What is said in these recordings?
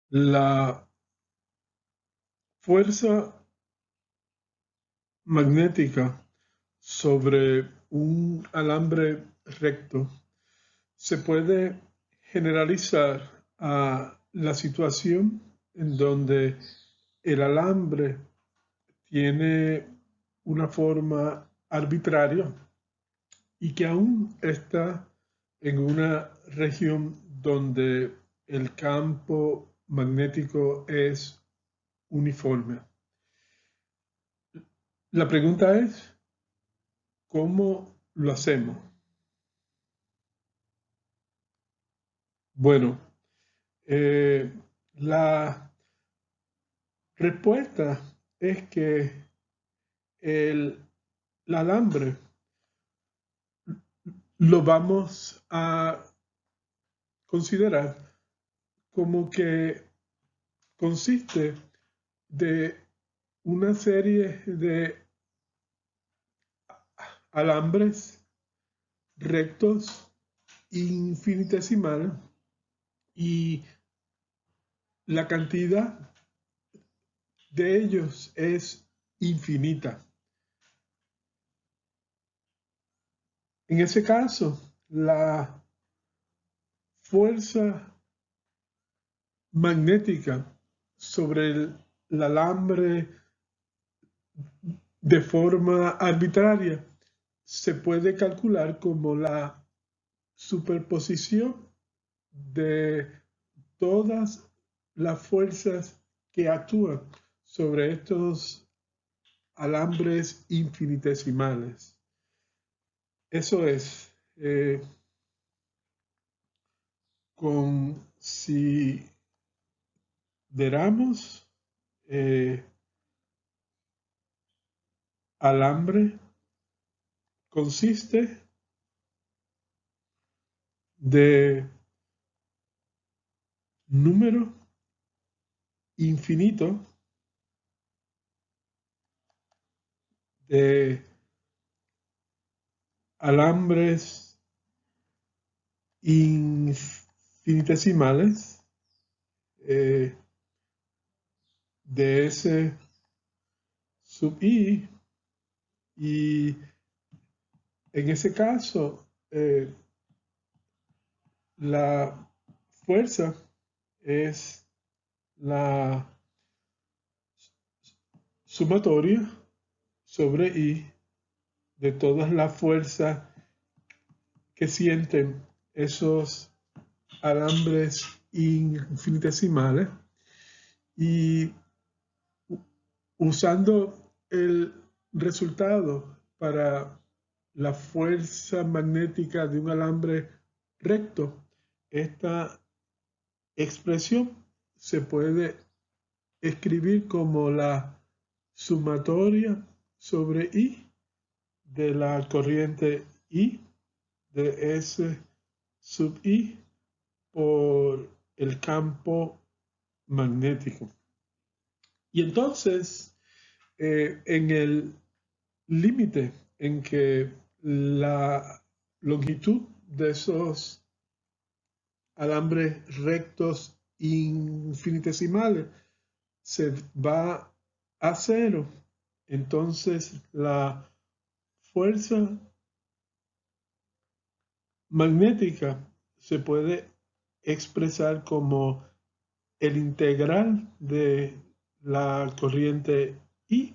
La fuerza magnética sobre un alambre recto se puede generalizar a la situación en donde el alambre tiene una forma arbitraria y que aún está en una región donde el campo magnético es uniforme. La pregunta es, ¿cómo lo hacemos? Bueno, eh, la respuesta es que el alambre lo vamos a considerar como que consiste de una serie de alambres rectos infinitesimales y la cantidad de ellos es infinita. En ese caso, la fuerza magnética sobre el alambre de forma arbitraria se puede calcular como la superposición de todas las fuerzas que actúan sobre estos alambres infinitesimales. Eso es, consideramos alambre consiste de número infinito de alambres infinitesimales de S sub I, y en ese caso la fuerza es la sumatoria sobre I de todas las fuerzas que sienten esos alambres infinitesimales, y usando el resultado para la fuerza magnética de un alambre recto, esta expresión se puede escribir como la sumatoria sobre I de la corriente I de S sub I por el campo magnético. Y entonces, en el límite en que la longitud de esos alambres rectos infinitesimales se va a cero, entonces la fuerza magnética se puede expresar como el integral de la corriente I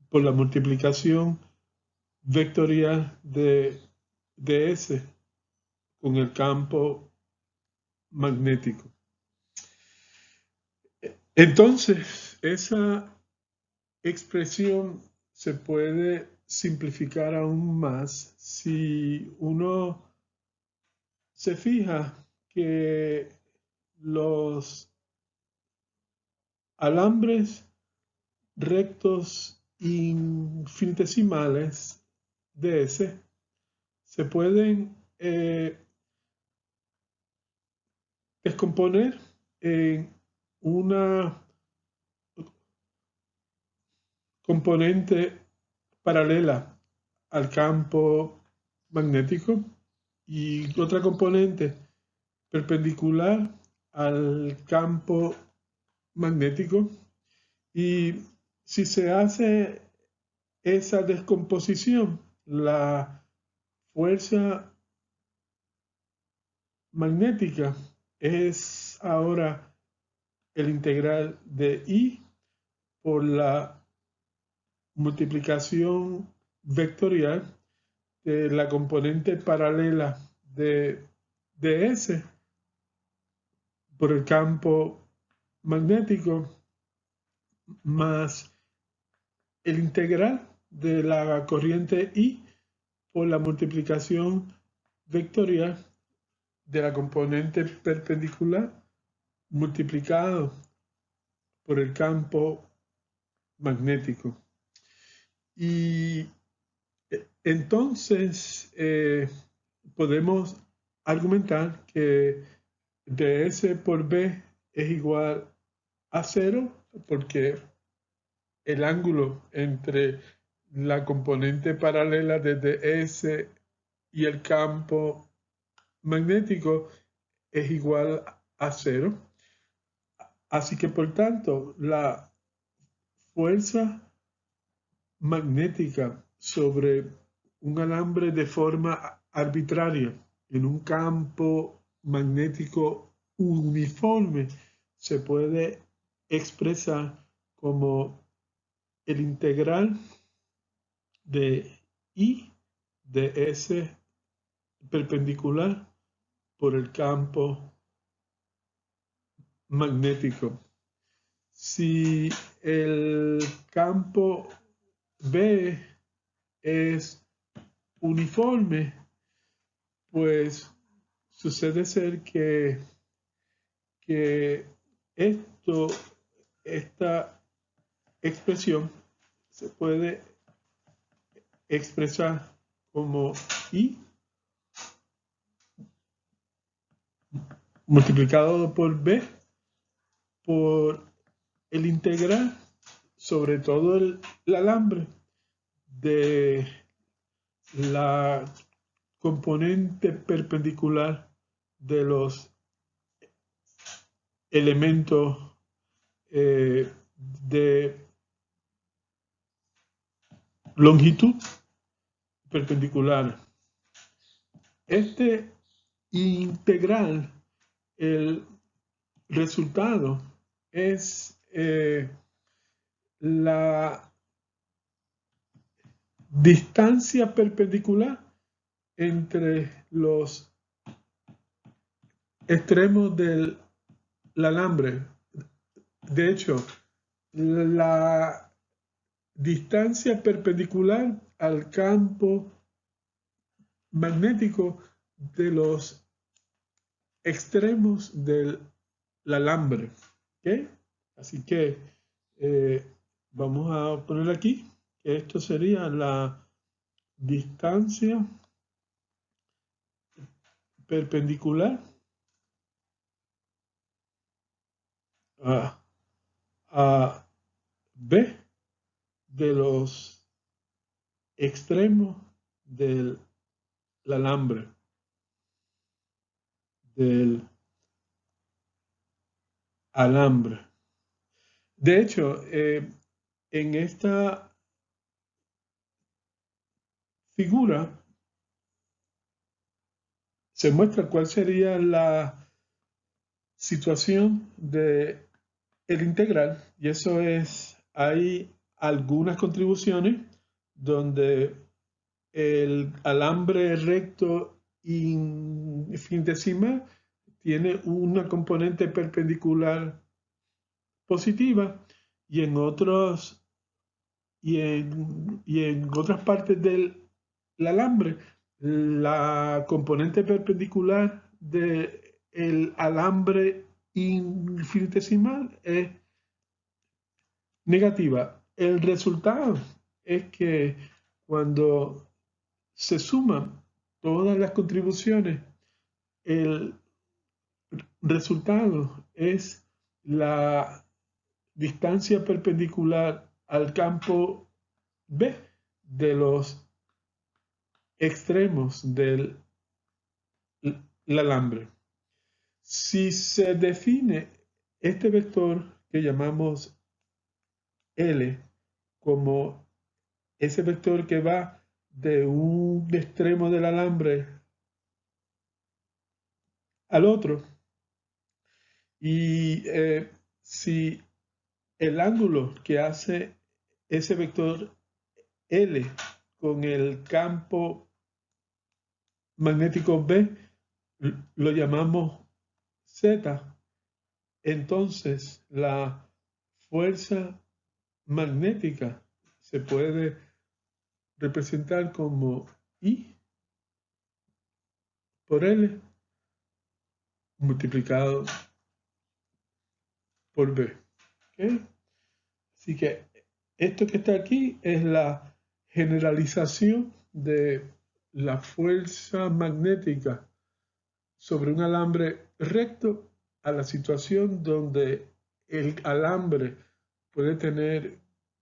por la multiplicación vectorial de S con el campo magnético. Entonces, esa expresión se puede simplificar aún más si uno se fija que los alambres rectos infinitesimales de S se pueden descomponer en una componente paralela al campo magnético y otra componente perpendicular al campo magnético. Y si se hace esa descomposición, la fuerza magnética es ahora el integral de I por la multiplicación vectorial de la componente paralela de S por el campo magnético más el integral de la corriente I por la multiplicación vectorial de la componente perpendicular multiplicado por el campo magnético. Y entonces podemos argumentar que ds por b es igual a 0 porque el ángulo entre la componente paralela de ds y el campo magnético es igual a 0. Así que por tanto la fuerza magnética sobre un alambre de forma arbitraria en un campo magnético uniforme se puede expresar como el integral de I de S perpendicular por el campo magnético. Si el campo B es uniforme, pues sucede ser que esta expresión se puede expresar como I multiplicado por B por el integral sobre todo el alambre de la componente perpendicular de los elementos de longitud perpendicular. Este integral, el resultado es la distancia perpendicular entre los extremos del alambre. De hecho, la distancia perpendicular al campo magnético de los extremos del alambre. ¿Okay? Así que vamos a poner aquí que esto sería la distancia perpendicular a B de los extremos del alambre. De hecho, en esta figura se muestra cuál sería la situación del integral, y eso es, hay algunas contribuciones donde el alambre recto infinitesimal tiene una componente perpendicular positiva y en otras partes del alambre la componente perpendicular del alambre infinitesimal es negativa. El resultado es que cuando se suman todas las contribuciones, el resultado es la distancia perpendicular al campo B de los extremos del alambre. Si se define este vector que llamamos L como ese vector que va de un extremo del alambre al otro, y si el ángulo que hace ese vector L con el campo magnético B lo llamamos Z, entonces la fuerza magnética se puede representar como I por L multiplicado por B. ¿Okay? Así que esto que está aquí es la generalización de la fuerza magnética sobre un alambre recto a la situación donde el alambre puede tener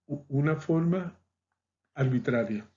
una forma arbitraria.